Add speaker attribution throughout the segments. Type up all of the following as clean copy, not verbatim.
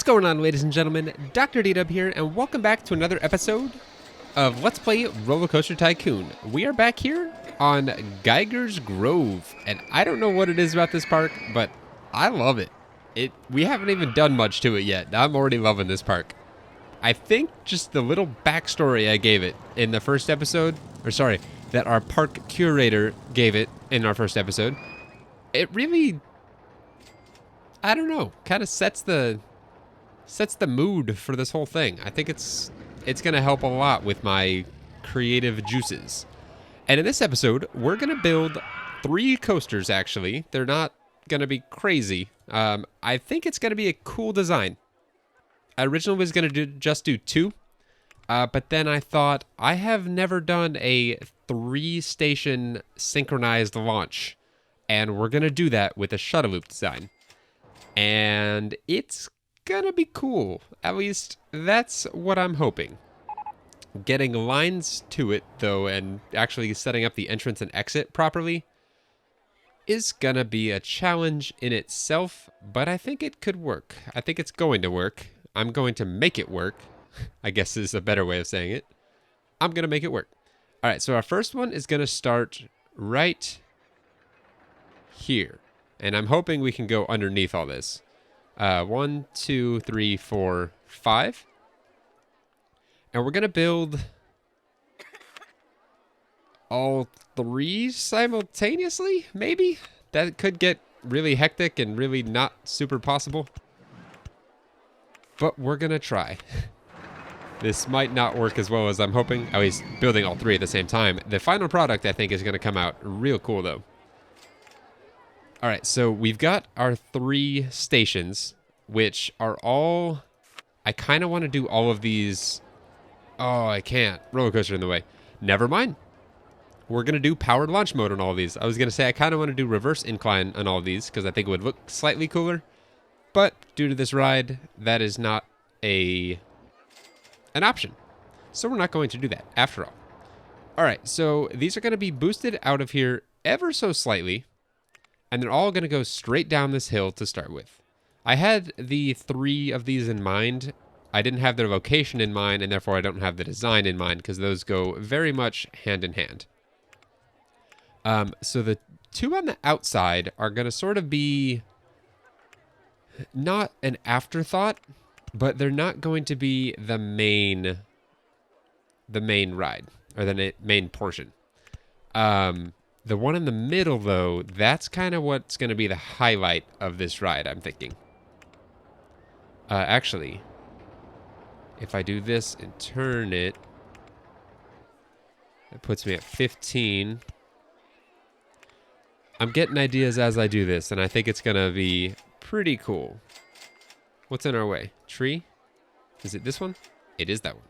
Speaker 1: going on, ladies and gentlemen? DoctorDDub here, and welcome back to another episode of Let's Play RollerCoaster Tycoon. We are back here on Geiger's Grove, and I don't know what it is about this park, but I love it. We haven't even done much to it yet. I'm already loving this park. I think just the little backstory I gave it in the first episode, that our park curator gave it in our first episode, it really, I don't know, kind of sets the mood for this whole thing. I think it's going to help a lot with my creative juices. And in this episode, we're going to build 3 coasters, actually. They're not going to be crazy. I think it's going to be a cool design. I originally was going to just do 2, but then I thought, I have never done a 3-station synchronized launch, and we're going to do that with a shuttle loop design. And it's gonna be cool. At least that's what I'm hoping. Getting lines to it, though, and actually setting up the entrance and exit properly is gonna be a challenge in itself, but I think it could work. I think it's going to work. I'm going to make it work, I guess is a better way of saying it. I'm gonna make it work. All right, so our first one is gonna start right here, and I'm hoping we can go underneath all this. 1, 2, 3, 4, 5. And we're going to build all 3 simultaneously, maybe? That could get really hectic and really not super possible. But we're going to try. This might not work as well as I'm hoping. At least building all 3 at the same time. The final product, I think, is going to come out real cool, though. All right, so we've got our 3 stations, which are all... I kind of want to do all of these... Oh, I can't. Roller coaster in the way. Never mind. We're going to do powered launch mode on all of these. I was going to say I kind of want to do reverse incline on all of these because I think it would look slightly cooler. But due to this ride, that is not an option. So we're not going to do that after all. All right, so these are going to be boosted out of here ever so slightly. And they're all going to go straight down this hill to start with. I had the 3 of these in mind. I didn't have their location in mind, and therefore I don't have the design in mind, because those go very much hand in hand. So the 2 on the outside are going to sort of be not an afterthought, but they're not going to be the main ride, or the main portion. The one in the middle, though, that's kind of what's going to be the highlight of this ride, I'm thinking. Actually, if I do this and turn it, that puts me at 15. I'm getting ideas as I do this, and I think it's going to be pretty cool. What's in our way? Tree? Is it this one? It is that one.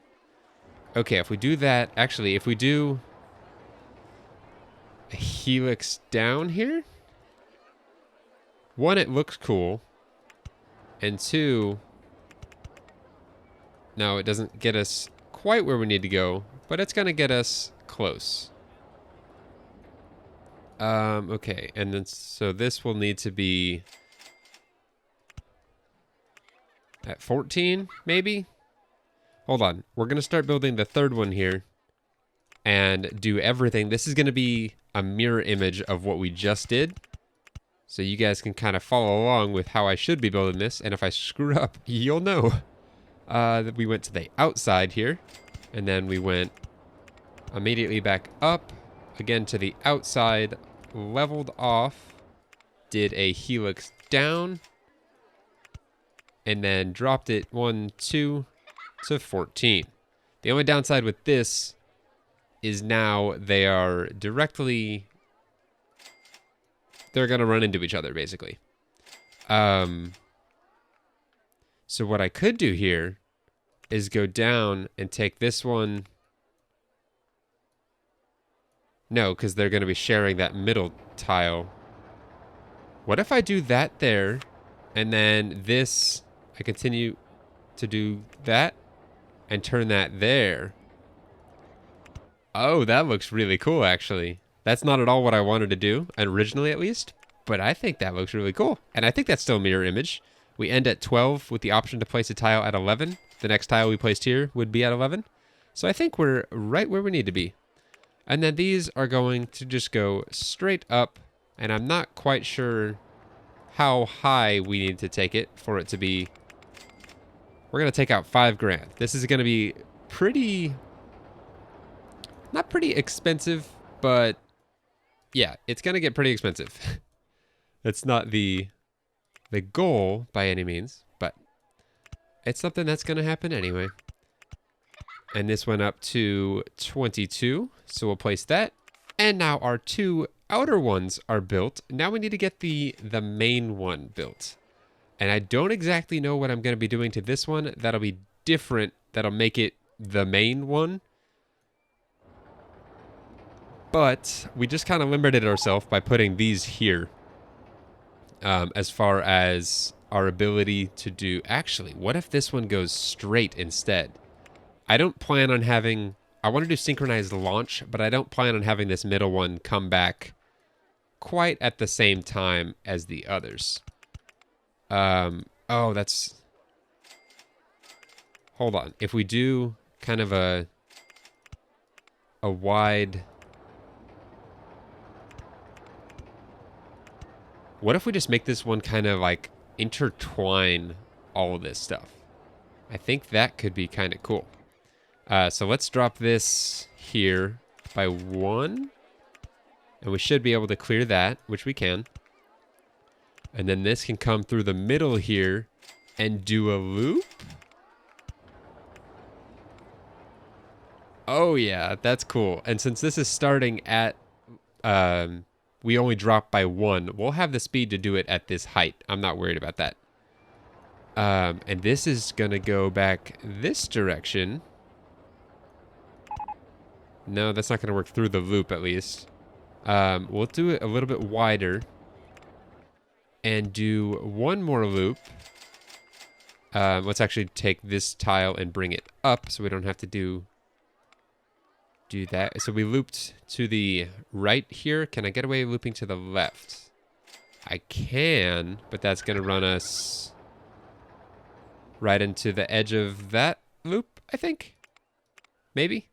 Speaker 1: Okay, if we do that, actually, if we do... a helix down here. 1, it looks cool. And 2, no, it doesn't get us quite where we need to go, but it's going to get us close. Okay, and then so this will need to be at 14, maybe? Hold on. We're going to start building the 3rd one here and do everything. This is going to be a mirror image of what we just did, so you guys can kind of follow along with how I should be building this, and if I screw up, you'll know. That we went to the outside here, and then we went immediately back up, again to the outside, leveled off, did a helix down, and then dropped it 1, 2 to 14. The only downside with this is now they are directly... they're going to run into each other, basically. So what I could do here is go down and take this one... No, because they're going to be sharing that middle tile. What if I do that there, and then this... I continue to do that, and turn that there... Oh, that looks really cool, actually. That's not at all what I wanted to do, originally at least, but I think that looks really cool. And I think that's still a mirror image. We end at 12 with the option to place a tile at 11. The next tile we placed here would be at 11. So I think we're right where we need to be. And then these are going to just go straight up. And I'm not quite sure how high we need to take it for it to be. We're going to take out 5 grand. This is going to be pretty, not pretty expensive, but yeah, it's going to get pretty expensive. It's not the goal by any means, but it's something that's going to happen anyway. And this went up to 22, so we'll place that. And now our 2 outer ones are built. Now we need to get the main one built. And I don't exactly know what I'm going to be doing to this one. That'll be different. That'll make it the main one. But we just kind of limited ourselves by putting these here. As far as our ability to do... Actually, what if this one goes straight instead? I don't plan on having... I want to do synchronized launch, but I don't plan on having this middle one come back quite at the same time as the others. Oh, that's... Hold on. If we do kind of a wide... What if we just make this one kind of like intertwine all of this stuff? I think that could be kind of cool. So let's drop this here by 1. And we should be able to clear that, which we can. And then this can come through the middle here and do a loop. Oh yeah, that's cool. And since this is starting at, we only drop by 1, we'll have the speed to do it at this height. I'm not worried about that. And this is going to go back this direction. No, that's not going to work through the loop at least. We'll do it a little bit wider. And do 1 more loop. Let's actually take this tile and bring it up so we don't have to do that. So we looped to the right here. Can I get away looping to the left? I can, but that's going to run us right into the edge of that loop, I think. Maybe.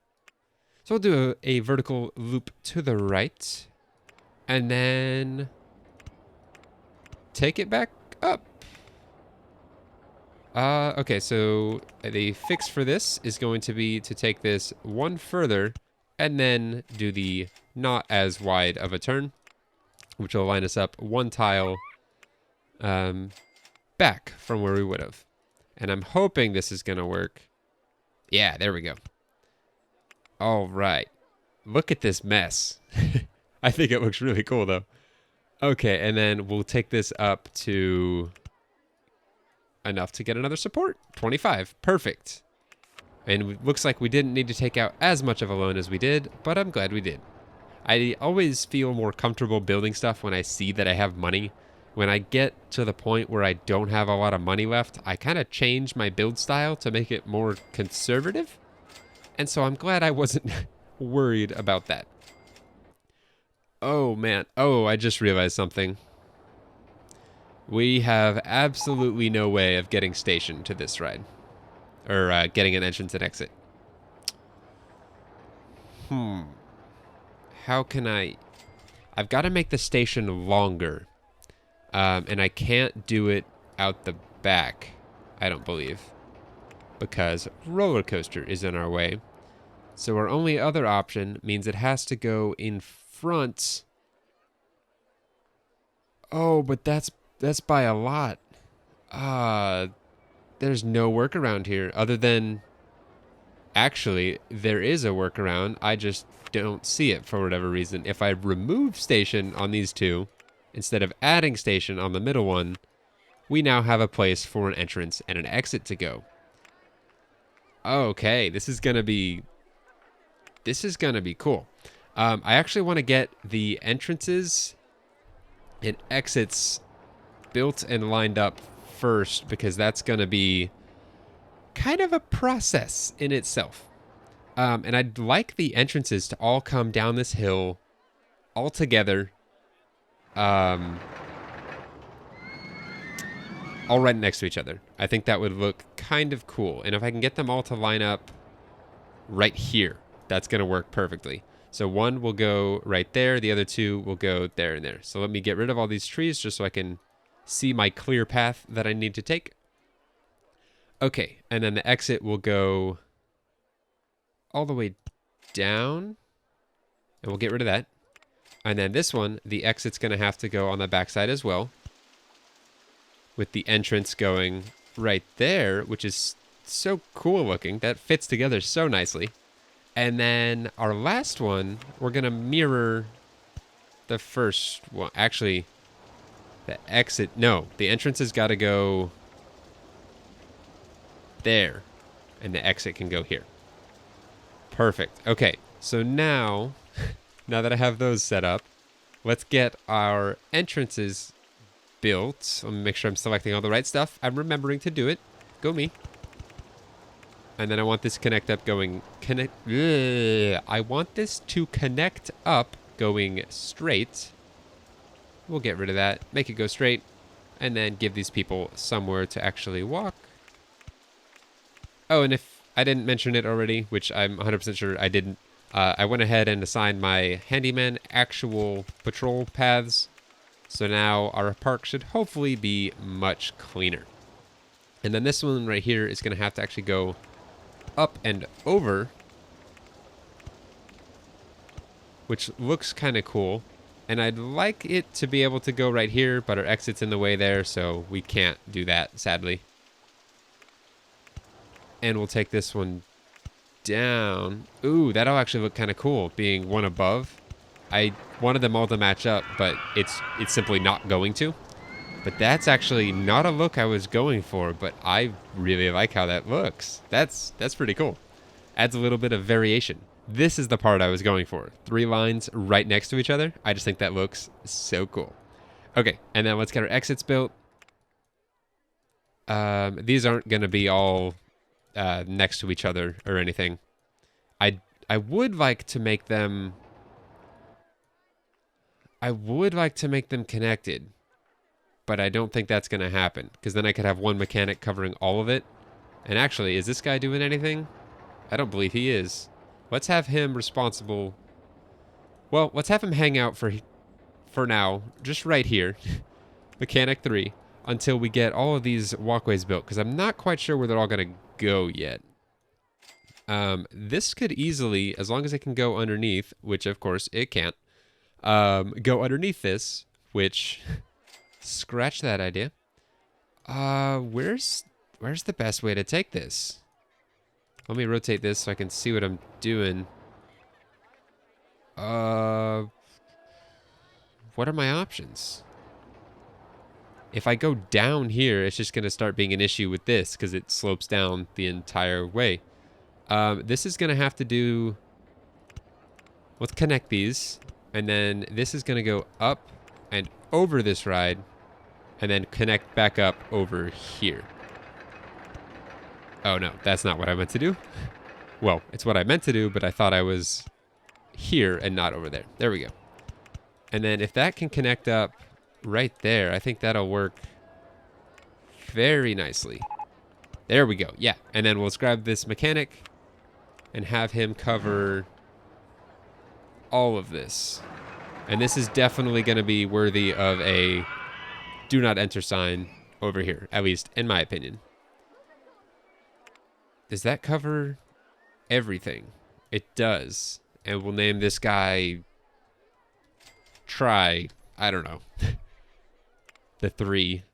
Speaker 1: So we'll do a vertical loop to the right. And then take it back up. Okay, so the fix for this is going to be to take this 1 further and then do the not as wide of a turn, which will line us up 1 tile back from where we would have. And I'm hoping this is going to work. Yeah, there we go. All right. Look at this mess. I think it looks really cool, though. Okay, and then we'll take this up to enough to get another support. 25. Perfect. And it looks like we didn't need to take out as much of a loan as we did, but I'm glad we did. I always feel more comfortable building stuff when I see that I have money. When I get to the point where I don't have a lot of money left, I kind of change my build style to make it more conservative. And so I'm glad I wasn't worried about that. Oh, man. Oh, I just realized something. We have absolutely no way of getting stationed to this ride. Or getting an entrance and exit. How can I... I've got to make the station longer. And I can't do it out the back, I don't believe. Because RollerCoaster is in our way. So our only other option means it has to go in front. Oh, but that's by a lot. There's no workaround here other than... Actually, there is a workaround. I just don't see it for whatever reason. If I remove station on these 2, instead of adding station on the middle one, we now have a place for an entrance and an exit to go. Okay, this is gonna be cool. I actually want to get the entrances and exits built and lined up first, because that's gonna be kind of a process in itself. And I'd like the entrances to all come down this hill all together. all right next to each other. I think that would look kind of cool. And if I can get them all to line up right here, that's going to work perfectly. So one will go right there. The other two will go there and there. So let me get rid of all these trees just so I can see my clear path that I need to take. Okay, and then the exit will go all the way down. And we'll get rid of that. And then this one, the exit's going to have to go on the backside as well, with the entrance going right there, which is so cool looking. That fits together so nicely. And then our last one, we're going to mirror the first one. Actually, the exit, no, the entrance has got to go there, and the exit can go here. Perfect. Okay, so now, now that I have those set up, let's get our entrances built. Let me make sure I'm selecting all the right stuff. I'm remembering to do it. Go me. And then I want this connect up going I want this to connect up going straight. We'll get rid of that. Make it go straight. And then give these people somewhere to actually walk. Oh, and if I didn't mention it already, which I'm 100% sure I didn't, I went ahead and assigned my handyman actual patrol paths. So now our park should hopefully be much cleaner. And then this one right here is going to have to actually go up and over, which looks kind of cool. And I'd like it to be able to go right here, but our exit's in the way there, so we can't do that, sadly. And we'll take this one down. Ooh, that'll actually look kind of cool, being one above. I wanted them all to match up, but it's simply not going to. But that's actually not a look I was going for, but I really like how that looks. That's pretty cool. Adds a little bit of variation. This is the part I was going for. 3 lines right next to each other. I just think that looks so cool. Okay, and then let's get our exits built. These aren't going to be all next to each other or anything. I would like to make them... connected. But I don't think that's going to happen, because then I could have one mechanic covering all of it. And actually, is this guy doing anything? I don't believe he is. Let's have him responsible. Well, let's have him hang out for now, just right here. Mechanic 3, until we get all of these walkways built, because I'm not quite sure where they're all going to go yet. This could easily, as long as it can go underneath, which of course it can't, go underneath this, which... Scratch that idea. Where's the best way to take this? Let me rotate this so I can see what I'm doing. What are my options? If I go down here, it's just going to start being an issue with this because it slopes down the entire way. This is going to have to do... Let's connect these. And then this is going to go up and over this ride. And then connect back up over here. Oh no, that's not what I meant to do. Well, it's what I meant to do, but I thought I was here and not over there. There we go. And then if that can connect up right there, I think that'll work very nicely. There we go, yeah. And then we'll grab this mechanic and have him cover all of this. And this is definitely going to be worthy of a... do not enter sign over here, at least in my opinion. Does that cover everything? It does. And we'll name this guy... Try... I don't know. The three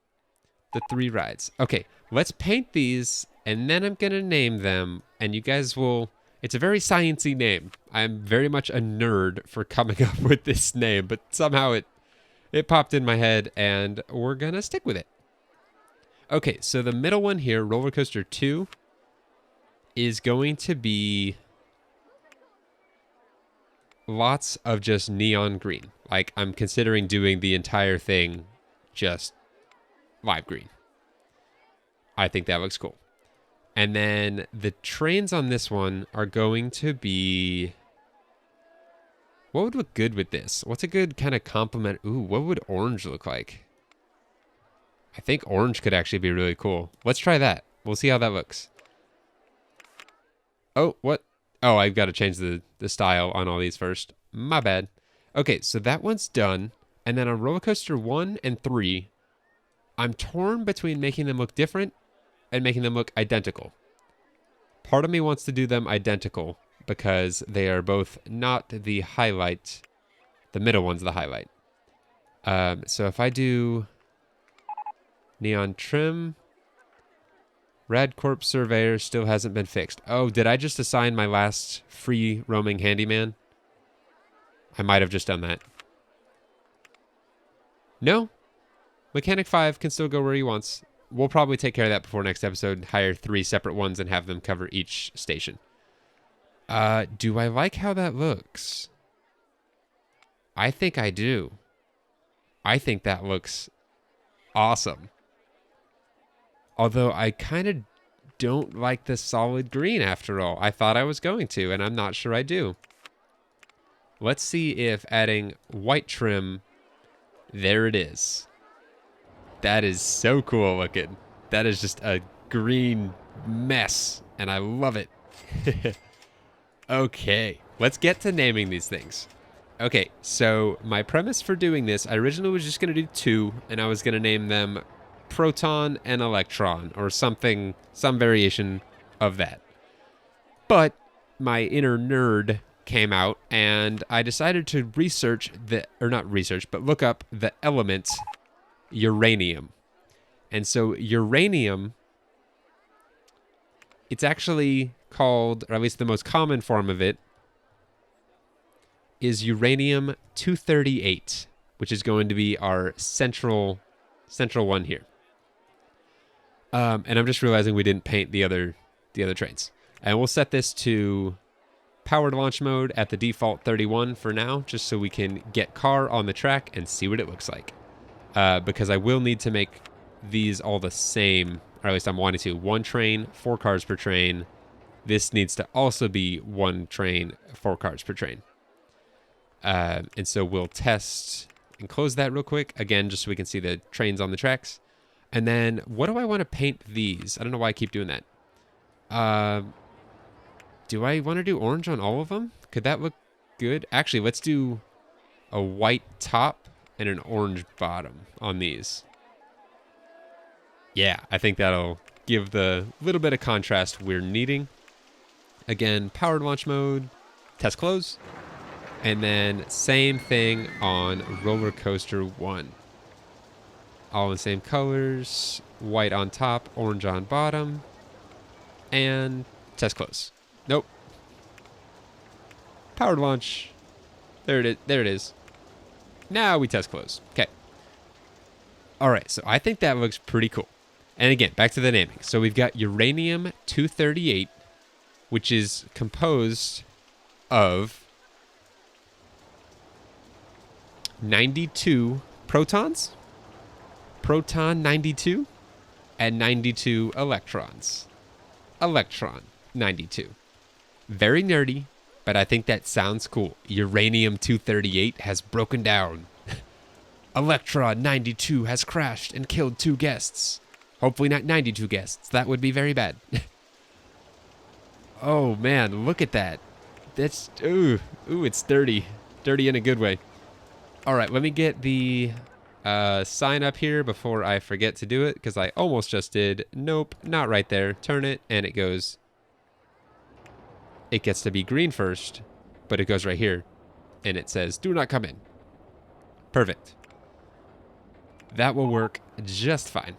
Speaker 1: rides. Okay, let's paint these, and then I'm going to name them, and you guys will... It's a very sciencey name. I'm very much a nerd for coming up with this name, but somehow it popped in my head, and we're going to stick with it. Okay, so the middle one here, RollerCoaster 2, is going to be lots of just neon green. Like, I'm considering doing the entire thing just lime green. I think that looks cool. And then the trains on this one are going to be... What would look good with this? What's a good kind of complement? Ooh, what would orange look like? I think orange could actually be really cool. Let's try that. We'll see how that looks. Oh, what? Oh, I've got to change the style on all these first. My bad. Okay, so that one's done. And then on roller coaster 1 and 3, I'm torn between making them look different and making them look identical. Part of me wants to do them identical because they are both not the highlight. The middle one's the highlight. So if I do neon trim, Radcorp Surveyor still hasn't been fixed. Oh, did I just assign my last free roaming handyman? I might have just done that. No. Mechanic 5 can still go where he wants. We'll probably take care of that before next episode. Hire 3 separate ones and have them cover each station. Do I like how that looks? I think I do. I think that looks awesome. Although I kind of don't like the solid green after all. I thought I was going to, and I'm not sure I do. Let's see if adding white trim... There it is. That is so cool looking. That is just a green mess, and I love it. Okay, let's get to naming these things. Okay, so my premise for doing this, I originally was just going to do 2, and I was going to name them Proton and Electron, or something, some variation of that. But my inner nerd came out, and I decided to look up the element uranium. And so uranium, it's actually called, or at least the most common form of it, is uranium-238, which is going to be our central one here. And I'm just realizing we didn't paint the other trains. And we'll set this to powered launch mode at the default 31 for now, just so we can get car on the track and see what it looks like. Because I will need to make these all the same, or at least I'm wanting to. 1 train, 4 cars per train. This needs to also be 1 train, 4 cars per train. And so we'll test and close that real quick, again, just so we can see the trains on the tracks. And then, what do I want to paint these? I don't know why I keep doing that. Do I want to do orange on all of them? Could that look good? Actually, let's do a white top and an orange bottom on these. Yeah, I think that'll give the little bit of contrast we're needing. Again, powered launch mode, test close. And then same thing on roller coaster 1. All in the same colors, white on top, orange on bottom, and test close. Nope. Powered launch. There it is. Now we test close. Okay. All right, so I think that looks pretty cool. And again, back to the naming. So we've got uranium-238, which is composed of 92 protons, proton 92, and 92 electrons. Electron 92. Very nerdy, but I think that sounds cool. Uranium-238 has broken down. Electron 92 has crashed and killed 2 guests. Hopefully not 92 guests. That would be very bad. Oh man, look at that. That's, ooh, it's dirty. Dirty in a good way. All right, let me get the sign up here before I forget to do it, because I almost just did. Nope, not right there. Turn it, and it goes. It gets to be green first, but it goes right here, and it says, do not come in. Perfect. That will work just fine.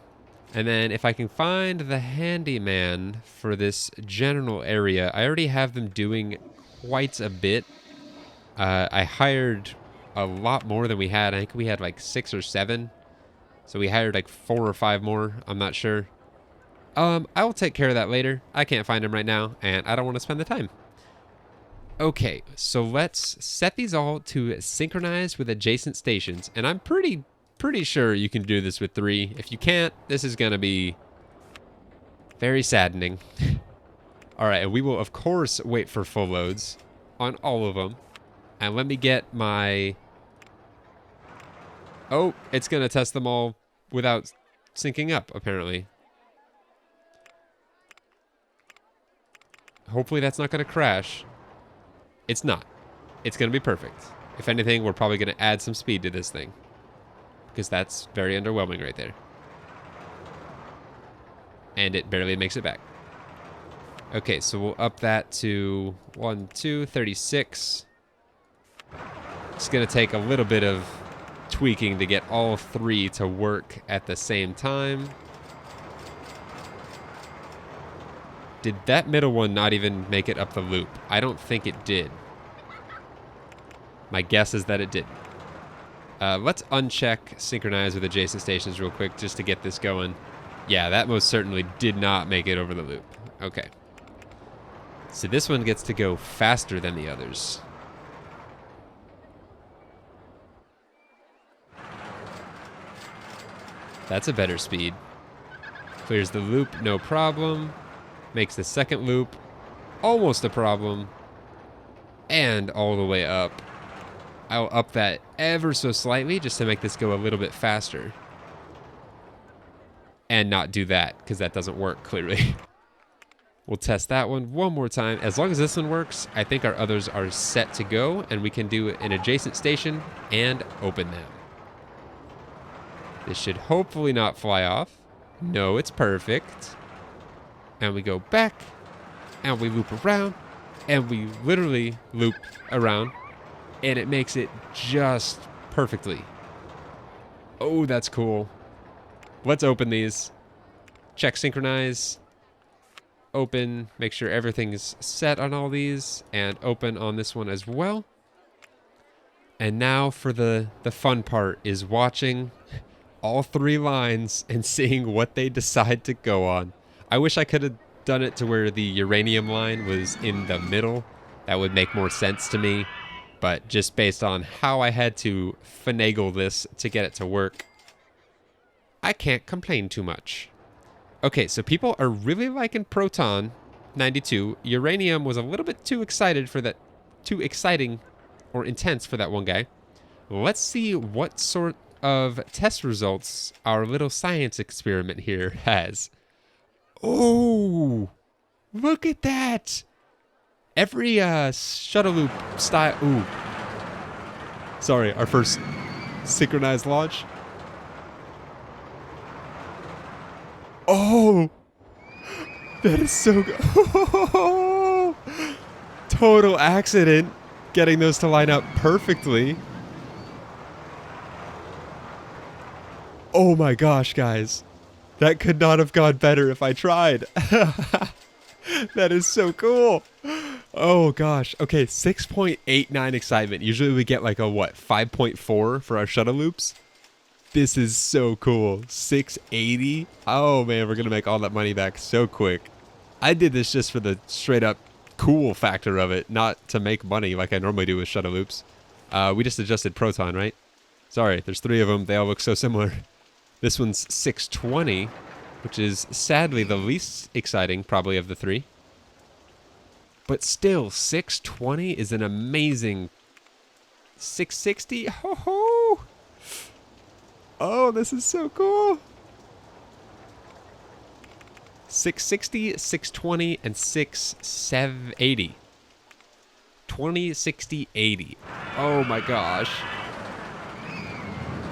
Speaker 1: And then if I can find the handyman for this general area, I already have them doing quite a bit. I hired a lot more than we had. I think we had like 6 or 7. So we hired like 4 or 5 more. I'm not sure. I will take care of that later. I can't find them right now, and I don't want to spend the time. Okay, so let's set these all to synchronize with adjacent stations. And I'm pretty sure you can do this with 3. If you can't, this is going to be very saddening. All right, and we will, of course, wait for full loads on all of them. And let me get my... Oh, it's going to test them all without syncing up, apparently. Hopefully that's not going to crash. It's not. It's going to be perfect. If anything, we're probably going to add some speed to this thing, because that's very underwhelming right there. And it barely makes it back. Okay, so we'll up that to 36. It's going to take a little bit of tweaking to get all three to work at the same time. Did that middle one not even make it up the loop? I don't think it did. My guess is that it didn't. Let's uncheck synchronize with adjacent stations real quick just to get this going. Yeah, that most certainly did not make it over the loop. Okay. So this one gets to go faster than the others. That's a better speed. Clears the loop, no problem. Makes the second loop almost a problem. And all the way up. I'll up that ever so slightly just to make this go a little bit faster. And not do that, because that doesn't work, clearly. We'll test that one more time. As long as this one works, I think our others are set to go, and we can do an adjacent station and open them. This should hopefully not fly off. No, it's perfect. And we go back, and we loop around, and we literally loop around, and it makes it just perfectly. Oh, that's cool. Let's open these. Check synchronize. Open. Make sure everything's set on all these. And open on this one as well. And now for the fun part is watching all three lines and seeing what they decide to go on. I wish I could have done it to where the uranium line was in the middle. That would make more sense to me. But just based on how I had to finagle this to get it to work, I can't complain too much. Okay, so people are really liking Proton 92. Uranium was a little bit too excited for that, too exciting or intense for that one guy. Let's see what sort of test results our little science experiment here has. Oh, look at that. Every shuttle loop style. Ooh. Sorry, our first synchronized launch. Oh, that is so good. Total accident getting those to line up perfectly. Oh my gosh, guys. That could not have gone better if I tried. That is so cool. Oh gosh. Okay, 6.89 excitement. Usually we get like a what, 5.4 for our shuttle loops. This is so cool. 680. Oh man, we're gonna make all that money back so quick. I did this just for the straight up cool factor of it, not to make money like I normally do with shuttle loops. We just adjusted Proton, right? Sorry, there's three of them. They all look so similar. This one's 620, which is sadly the least exciting probably of the three. But still, 620 is an amazing 660. Ho ho! Oh, this is so cool. 660, 620, and 6780. 20, 60, 80. Oh my gosh.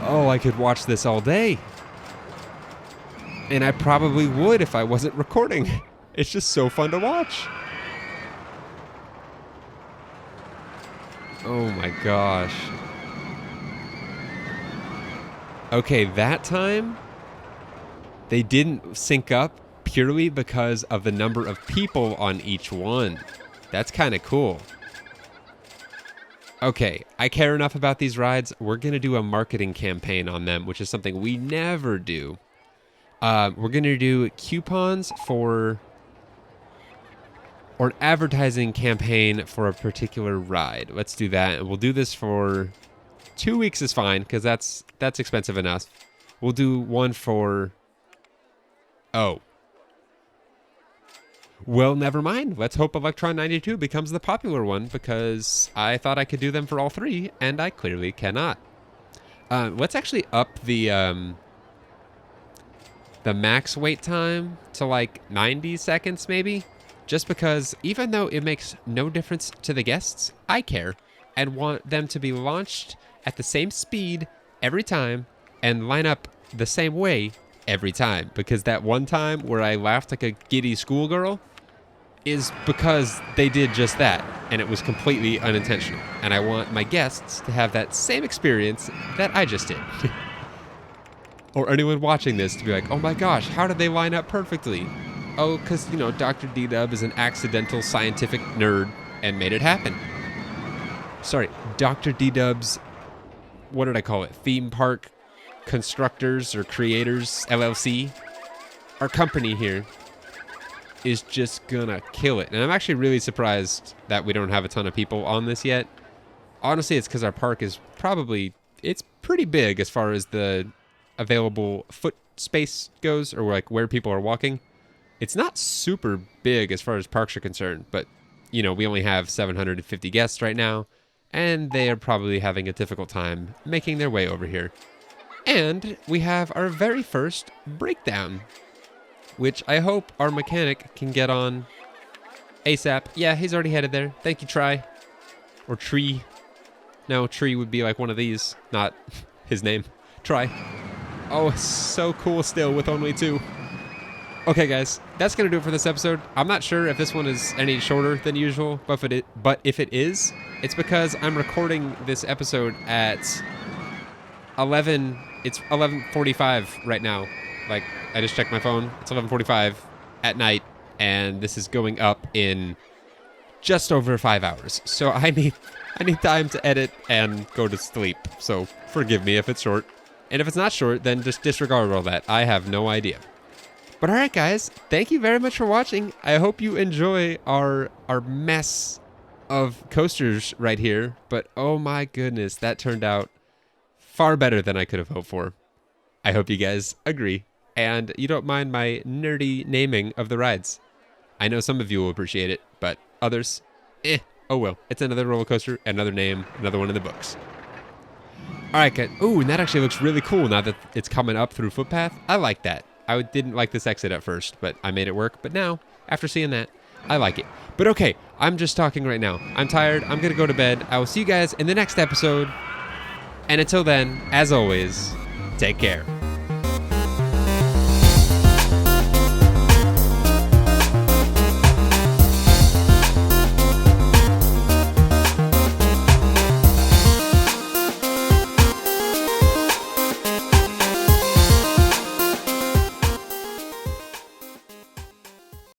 Speaker 1: Oh, I could watch this all day. And I probably would if I wasn't recording. It's just so fun to watch. Oh my gosh. Okay, that time, they didn't sync up purely because of the number of people on each one. That's kind of cool. Okay, I care enough about these rides. We're going to do a marketing campaign on them, which is something we never do. We're going to do coupons for, or an advertising campaign for a particular ride. Let's do that. And we'll do this for 2 weeks is fine, because that's expensive enough. We'll do one for... Oh. Well, never mind. Let's hope Electron 92 becomes the popular one, because I thought I could do them for all three, and I clearly cannot. Let's actually up the the max wait time to like 90 seconds maybe, just because even though it makes no difference to the guests, I care and want them to be launched at the same speed every time and line up the same way every time, because that one time where I laughed like a giddy schoolgirl is because they did just that, and it was completely unintentional. And I want my guests to have that same experience that I just did. Or anyone watching this to be like, oh my gosh, how did they line up perfectly? Oh, because, you know, DoctorDDub is an accidental scientific nerd and made it happen. Sorry, DoctorDDub's, what did I call it? Theme park constructors or creators, LLC. Our company here is just gonna kill it. And I'm actually really surprised that we don't have a ton of people on this yet. Honestly, it's because our park is it's pretty big as far as the available foot space goes, or like where people are walking. It's not super big as far as parks are concerned, but you know, we only have 750 guests right now, and they are probably having a difficult time making their way over here. And we have our very first breakdown, which I hope our mechanic can get on ASAP. Yeah, he's already headed there. Thank you, Try. Or Tree. No, Tree would be like one of these, not his name. Try. Oh, it's so cool still with only 2. Okay, guys, that's going to do it for this episode. I'm not sure if this one is any shorter than usual, but if it is, it's because I'm recording this episode at 11:45 right now. Like, I just checked my phone. It's 11:45 at night, and this is going up in just over 5 hours. So I need time to edit and go to sleep. So forgive me if it's short. And if it's not short, then just disregard all that. I have no idea. But all right, guys, thank you very much for watching. I hope you enjoy our mess of coasters right here. But oh my goodness, that turned out far better than I could have hoped for. I hope you guys agree. And you don't mind my nerdy naming of the rides. I know some of you will appreciate it, but others, oh well. It's another roller coaster, another name, another one in the books. All right, guys. Ooh, and that actually looks really cool now that it's coming up through footpath. I like that. I didn't like this exit at first, but I made it work. But now, after seeing that, I like it. But okay, I'm just talking right now. I'm tired. I'm going to go to bed. I will see you guys in the next episode. And until then, as always, take care.